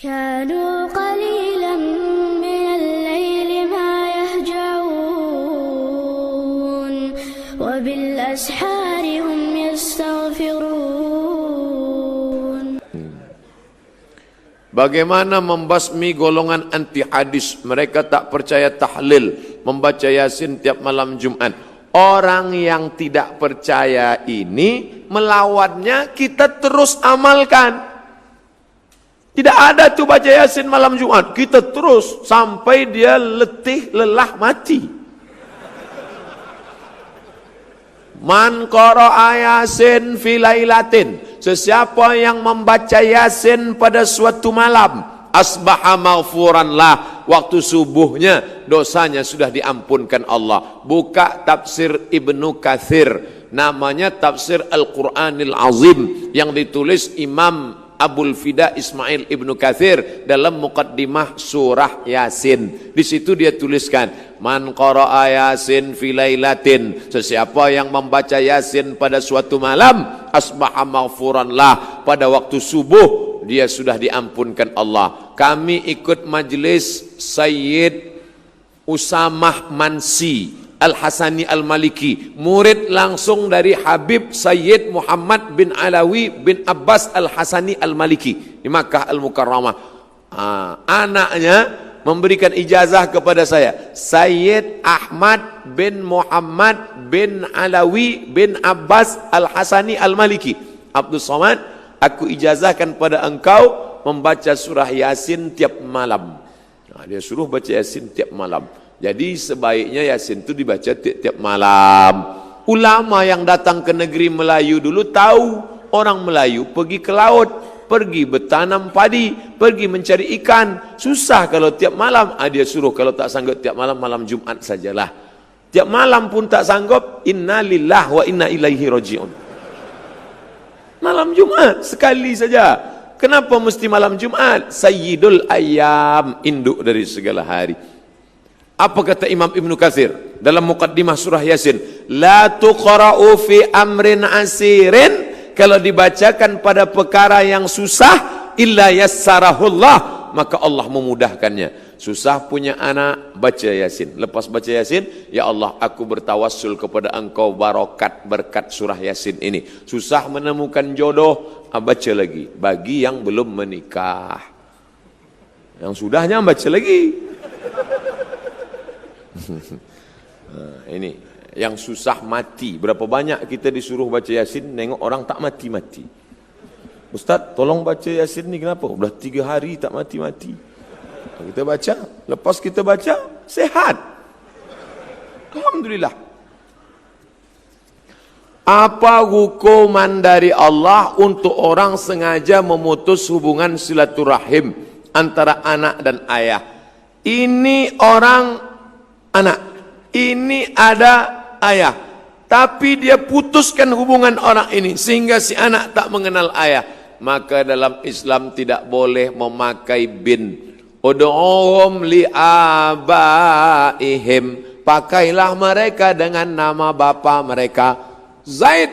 كانوا قليلا من الليل ما يهجعون وبالأسحار هم يستغفرون. Bagaimana membasmi golongan anti hadis? Mereka tak percaya tahlil, membaca Yasin tiap malam Jumat. Orang yang tidak percaya ini, melawannya kita terus amalkan. Tidak ada tuh baca Yasin malam Jumat. Kita terus sampai dia letih, lelah, mati. Man qara'a Yasin fi lailatin. Sesiapa yang membaca Yasin pada suatu malam, asbaha maghfuran lah. Waktu subuhnya dosanya sudah diampunkan Allah. Buka tafsir Ibnu Katsir, namanya tafsir Al-Qur'anil Azim, yang ditulis Imam Abul Fida Ismail Ibnu Katsir dalam muqaddimah surah Yasin. Di situ dia tuliskan, man qara'a Yasin fi lailatin, sesiapa yang membaca Yasin pada suatu malam, asbaha maghfuran lah, pada waktu subuh dia sudah diampunkan Allah. Kami ikut majlis Sayyid Usamah Mansi Al-Hasani Al-Maliki, murid langsung dari Habib Sayyid Muhammad bin Alawi bin Abbas Al-Hasani Al-Maliki di Makkah Al-Mukarramah. Anaknya memberikan ijazah kepada saya, Sayyid Ahmad bin Muhammad bin Alawi bin Abbas Al-Hasani Al-Maliki. Abdul Somad, aku ijazahkan pada engkau membaca surah Yasin tiap malam. Dia suruh baca Yasin tiap malam. Jadi sebaiknya Yasin itu dibaca tiap malam. Ulama yang datang ke negeri Melayu dulu tahu orang Melayu pergi ke laut, pergi bertanam padi, pergi mencari ikan. Susah kalau tiap malam. Dia suruh kalau tak sanggup tiap malam, malam Jumat sajalah. Tiap malam pun tak sanggup, inna lillah wa inna ilaihi raji'un. Malam Jumat sekali saja. Kenapa mesti malam Jumat? Sayyidul ayyam, induk dari segala hari. Apa kata Imam Ibnu Katsir dalam muqaddimah surah Yasin? La tuqra'u fi amrin asirin, kalau dibacakan pada perkara yang susah, illa yassarahullah, maka Allah memudahkannya. Susah punya anak, baca Yasin. Lepas baca Yasin, ya Allah, aku bertawassul kepada engkau berkat surah Yasin ini. Susah menemukan jodoh, baca lagi. Bagi yang belum menikah, yang sudahnya baca lagi. Ini yang susah mati. Berapa banyak kita disuruh baca Yasin, nengok orang tak mati-mati. Ustaz, tolong baca Yasin ni, kenapa? Udah 3 hari tak mati-mati. Kita baca, lepas kita baca, sehat. Alhamdulillah. Apa hukuman dari Allah untuk orang sengaja memutus hubungan silaturahim antara anak dan ayah? Ini orang anak, ini ada ayah, tapi dia putuskan hubungan orang ini sehingga si anak tak mengenal ayah. Maka dalam Islam tidak boleh memakai bin. Ud'uhum li'abaihim, pakailah mereka dengan nama bapa mereka. Zaid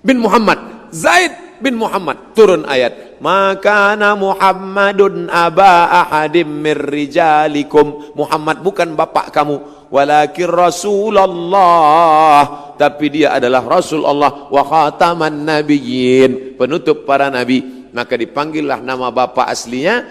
bin Muhammad, Zaid bin Muhammad, turun ayat, makana Muhammadun aba ahadim mir rijalikum, Muhammad bukan bapak kamu, walakin Rasulullah, tapi dia adalah Rasul Allah, wa khataman nabiyyin, penutup para nabi. Maka dipanggillah nama bapa aslinya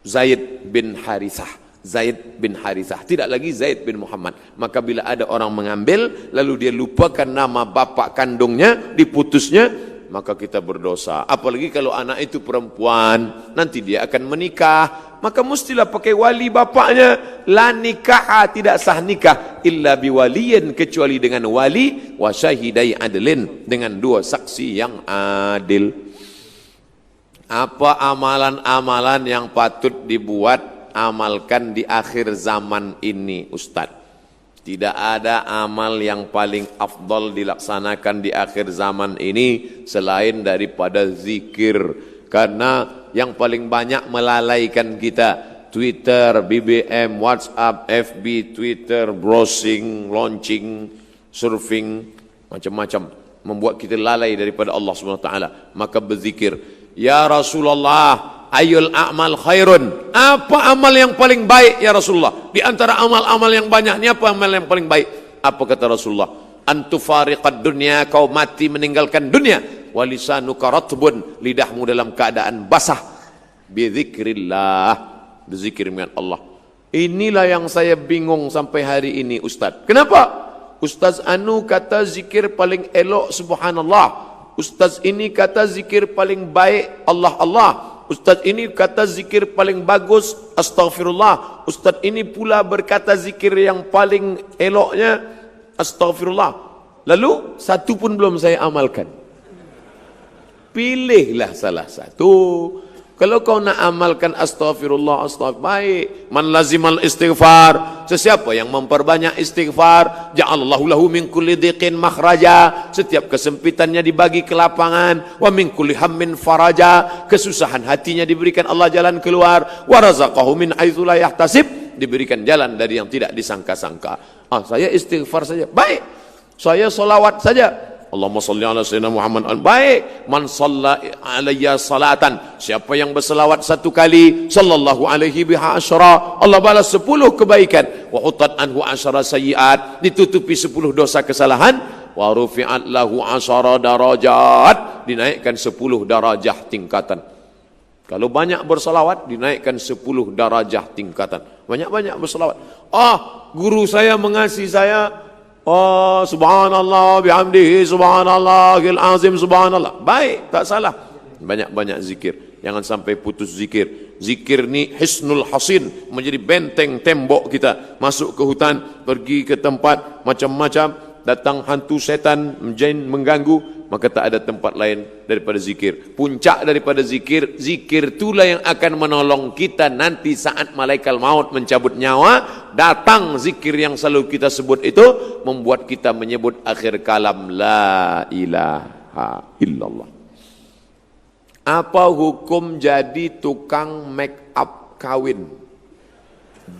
Zaid bin Harithah, Zaid bin Harithah, tidak lagi Zaid bin Muhammad. Maka bila ada orang mengambil lalu dia lupakan nama bapak kandungnya, diputusnya, maka kita berdosa. Apalagi kalau anak itu perempuan, nanti dia akan menikah, maka mestilah pakai wali bapaknya. La nikah, tidak sah nikah illa biwaliyin, kecuali dengan wali, wa syahidai adlin, dengan 2 saksi yang adil. Apa amalan-amalan yang patut dibuat, amalkan di akhir zaman ini, Ustaz? Tidak ada amal yang paling afdal dilaksanakan di akhir zaman ini selain daripada zikir. Karena yang paling banyak melalaikan kita, Twitter, BBM, WhatsApp, FB, Twitter, browsing, launching, surfing, macam-macam, membuat kita lalai daripada Allah SWT. Maka berzikir. Ya Rasulullah, Ayul a'mal khairun. Apa amal yang paling baik ya Rasulullah? Di antara amal-amal yang banyak ini apa amal yang paling baik? Apa kata Rasulullah? Antufariqad dunya, kau mati meninggalkan dunia. Walisanuka ratbun, lidahmu dalam keadaan basah. Bizikrillah, berzikir dengan Allah. Inilah yang saya bingung sampai hari ini Ustaz. Kenapa? Ustaz Anu kata zikir paling elok subhanallah. Ustaz ini kata zikir paling baik Allah Allah. Ustaz ini kata zikir paling bagus astaghfirullah. Ustaz ini pula berkata zikir yang paling eloknya astaghfirullah. Lalu satu pun belum saya amalkan. Pilihlah salah satu. Kalau kau nak amalkan astaghfirullah, baik. Man lazimal istighfar, sesiapa yang memperbanyak istighfar, ja'alallahu lahu min kulli dhiqin makhraja, setiap kesempitannya dibagi kelapangan, wa min kulli hammin faraja, kesusahan hatinya diberikan Allah jalan keluar, wa razaqahu min haitsu la yahtasib, diberikan jalan dari yang tidak disangka-sangka. Saya istighfar saja, baik. Saya solawat saja, Allahumma salli ala sayyidina Muhammad. Baik. Man shalla alayya salatan, siapa yang berselawat satu kali, sallallahu alaihi biha asyara, Allah balas 10 kebaikan. Wa hutat anhu asyara sayyiat, ditutupi 10 dosa kesalahan. Wa rufi'at lahu asyara darajat, dinaikkan 10 darajah tingkatan. Kalau banyak berselawat, dinaikkan 10 darajah tingkatan. Banyak-banyak berselawat. Guru saya mengasihi saya, subhanallah bihamdihi subhanallahil azim subhanallah. Baik, tak salah. Banyak-banyak zikir. Jangan sampai putus zikir. Zikir ni hisnul hasin, menjadi benteng tembok kita. Masuk ke hutan, pergi ke tempat macam-macam, datang hantu setan, jin mengganggu, maka tak ada tempat lain daripada zikir. Puncak daripada zikir, zikir itulah yang akan menolong kita nanti saat malaikat maut mencabut nyawa. Datang zikir yang selalu kita sebut itu, membuat kita menyebut akhir kalam la ilaha illallah. Apa hukum jadi tukang make up kawin,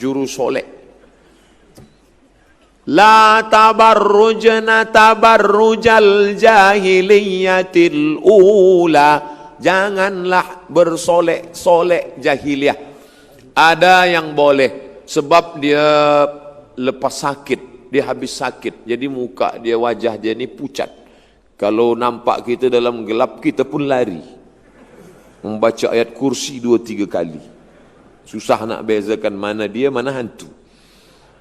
juru solek? La tabarrujna tabarrujal jahiliyatil ula, janganlah bersolek-solek jahiliyah. Ada yang boleh sebab dia lepas sakit, dia habis sakit, jadi muka dia, wajah dia ni pucat. Kalau nampak kita dalam gelap, kita pun lari membaca ayat kursi 2-3 kali. Susah nak bezakan mana dia, mana hantu.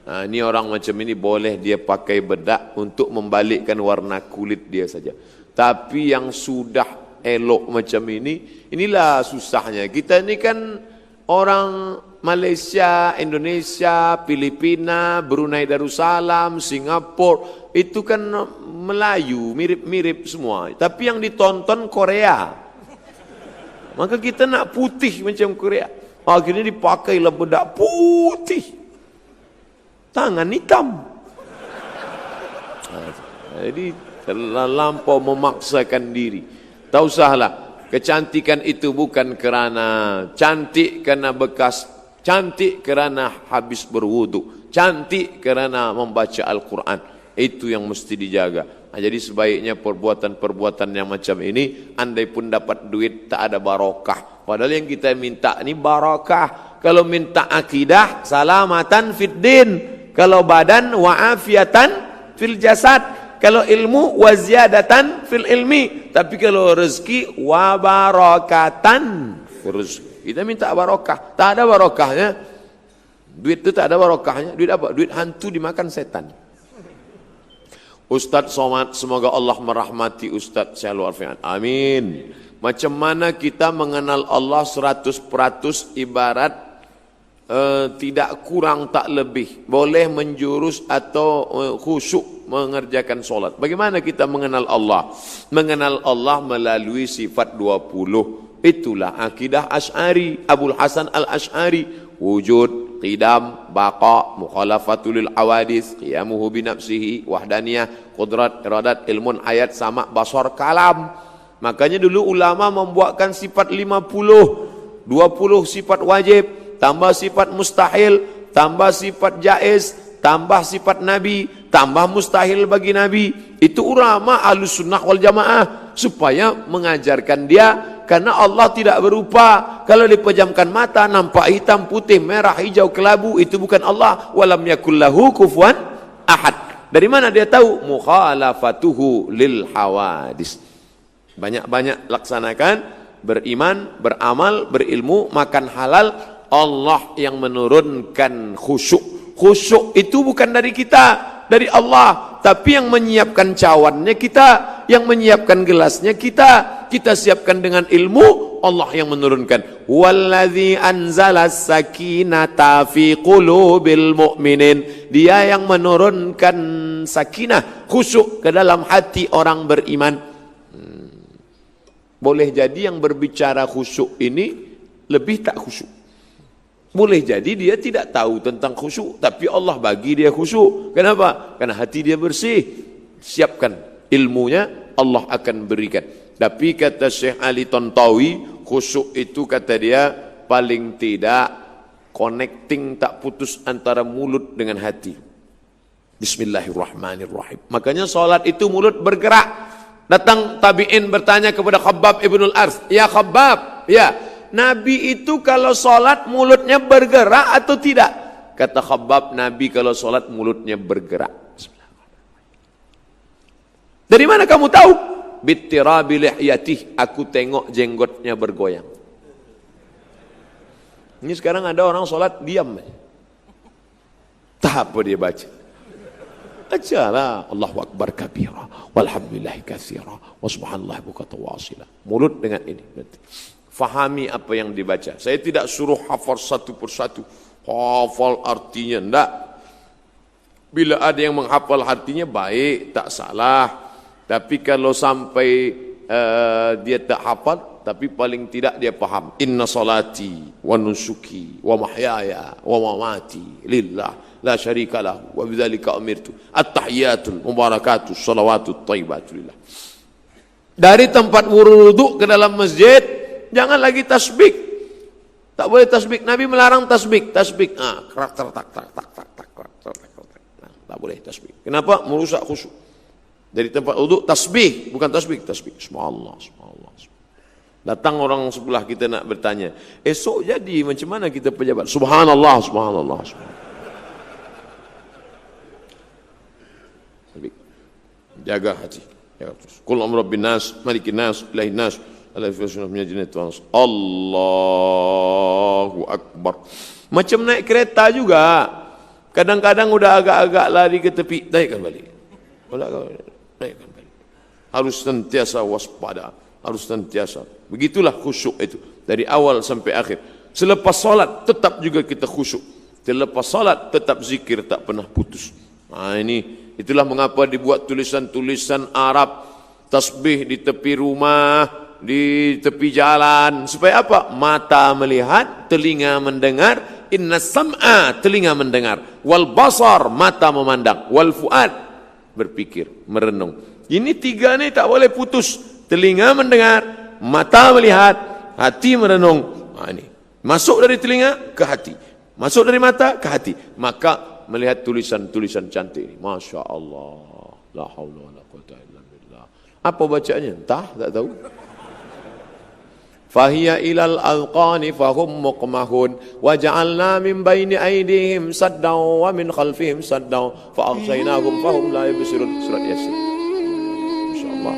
Ini orang macam ini boleh dia pakai bedak untuk membalikkan warna kulit dia saja. Tapi yang sudah elok macam ini, inilah susahnya. Kita ini kan orang Malaysia, Indonesia, Filipina, Brunei Darussalam, Singapura, itu kan Melayu, mirip-mirip semua. Tapi yang ditonton Korea. Maka kita nak putih macam Korea. Akhirnya dipakailah bedak putih, tangan hitam. Jadi terlampau memaksakan diri. Tak usahlah. Kecantikan itu bukan kerana cantik kerana bekas, cantik kerana habis berwudu, cantik kerana membaca Al-Quran. Itu yang mesti dijaga. Jadi sebaiknya perbuatan-perbuatan yang macam ini, andai pun dapat duit, tak ada barokah. Padahal yang kita minta ni barokah. Kalau minta akidah, salamatan fid din. Kalau badan, wa'afiatan fil jasad. Kalau ilmu, waziyadatan fil ilmi. Tapi kalau rezeki, wabarakatan fil rezeki. Kita minta barokah. Tak ada barokahnya. Duit itu tak ada barokahnya. Duit apa? Duit hantu dimakan setan. Ustaz Somad, semoga Allah merahmati Ustaz Syahlu Arfian. Amin. Macam mana kita mengenal Allah 100% ibarat tidak kurang tak lebih, boleh menjurus atau khusyuk mengerjakan solat. Bagaimana kita mengenal Allah? Mengenal Allah melalui sifat 20. Itulah akidah Asy'ari, Abul Hasan Al-Asy'ari. Wujud, qidam, baqa, mukhalafatul awadis, qiyamuhu binafsihi, wahdaniyah, qudrat, iradat, ilmun, ayat, sama, basar, kalam. Makanya dulu ulama membuatkan sifat 50, 20 sifat wajib, tambah sifat mustahil, tambah sifat jaiz, tambah sifat nabi, tambah mustahil bagi nabi. Itu ulama Ahlus Sunnah wal Jamaah supaya mengajarkan dia Karena Allah tidak berupa. Kalau dipejamkan mata nampak hitam, putih, merah, hijau, kelabu, itu bukan Allah. Walam yakul lahu kufuwan ahad. Dari mana dia tahu? Mukhalafatuhu lil hawadis. Banyak-banyak laksanakan, beriman, beramal, berilmu, makan halal. Allah yang menurunkan khusyuk. Khusyuk itu bukan dari kita, dari Allah. Tapi yang menyiapkan cawannya kita, yang menyiapkan gelasnya kita. Kita siapkan dengan ilmu, Allah yang menurunkan. Wallazi anzalas sakinata fi qulubil mu'minin. Dia yang menurunkan sakinah, khusyuk ke dalam hati orang beriman. Boleh jadi yang berbicara khusyuk ini lebih tak khusyuk. Boleh jadi dia tidak tahu tentang khusyuk, tapi Allah bagi dia khusyuk. Kenapa? Karena hati dia bersih. Siapkan ilmunya, Allah akan berikan. Tapi kata Syekh Ali Tontawi, khusyuk itu kata dia paling tidak connecting, tak putus antara mulut dengan hati. Bismillahirrahmanirrahim. Makanya salat itu mulut bergerak. Datang tabi'in bertanya kepada Khabbab ibnul Arth, ya Khabbab, ya, Nabi itu kalau sholat mulutnya bergerak atau tidak? Kata Khabbab, Nabi kalau sholat mulutnya bergerak. Dari mana kamu tahu? Bittirabi lihyatih, aku tengok jenggotnya bergoyang. Ini sekarang ada orang sholat diam. Tak apa dia baca. Bacalah Allahu Akbar kabira, walhamdulillahi katsira, wa subhanallahi bukratan wa asila. Mulut dengan ini. Fahami apa yang dibaca. Saya tidak suruh hafal satu persatu, hafal artinya, enggak. Bila ada yang menghafal artinya baik, tak salah. Tapi kalau sampai dia tak hafal, tapi paling tidak dia paham. Inna salati wa nusuki wa mahyaya wa mamati lillah la syarika lahu wa bidzalika umirtu. At-tahiyatul mubarakatus shalawatut thayyibatu lillah. Dari tempat wudu ke dalam masjid, jangan lagi tasbih. Tak boleh tasbih. Nabi melarang tasbih. Tasbih. Tak boleh tasbih. Kenapa? Merusak khusyuk. Dari tempat wudu tasbih, bukan tasbih. Tasbih. Subhanallah, subhanallah. Datang orang sebelah kita nak bertanya, esok jadi macam mana kita pejabat? Subhanallah, subhanallah, subhanallah. Jaga hati. Qul amru rabbin nas, malikin nas, ilahin nas. Allahu Akbar. Macam naik kereta juga. Kadang-kadang udah agak-agak lari ke tepi, naikkan balik. Naikkan balik. Harus sentiasa waspada, harus sentiasa. Begitulah khusyuk itu dari awal sampai akhir. Selepas salat tetap juga kita khusyuk. Selepas salat tetap zikir tak pernah putus. Nah ini, itulah mengapa dibuat tulisan-tulisan Arab, tasbih di tepi rumah, di tepi jalan, supaya apa? Mata melihat, telinga mendengar. Inna sam'a, telinga mendengar, wal basar, mata memandang, wal fuad, berpikir, merenung. Ini tiga ni tak boleh putus. Telinga mendengar, mata melihat, hati merenung. Nah, ini masuk dari telinga ke hati, masuk dari mata ke hati, maka melihat tulisan-tulisan cantik ini. Masya Allah, la haula wala quwwata illa billah. Apa bacanya? Entah, tak tahu. Fahiya ilal alqani fahum muqmahun wa ja'alna min baini aydihim saddan wa min khalfihim saddan fa aghshaynahum fahum la yubsirun. Surat Yasin. Insyaallah.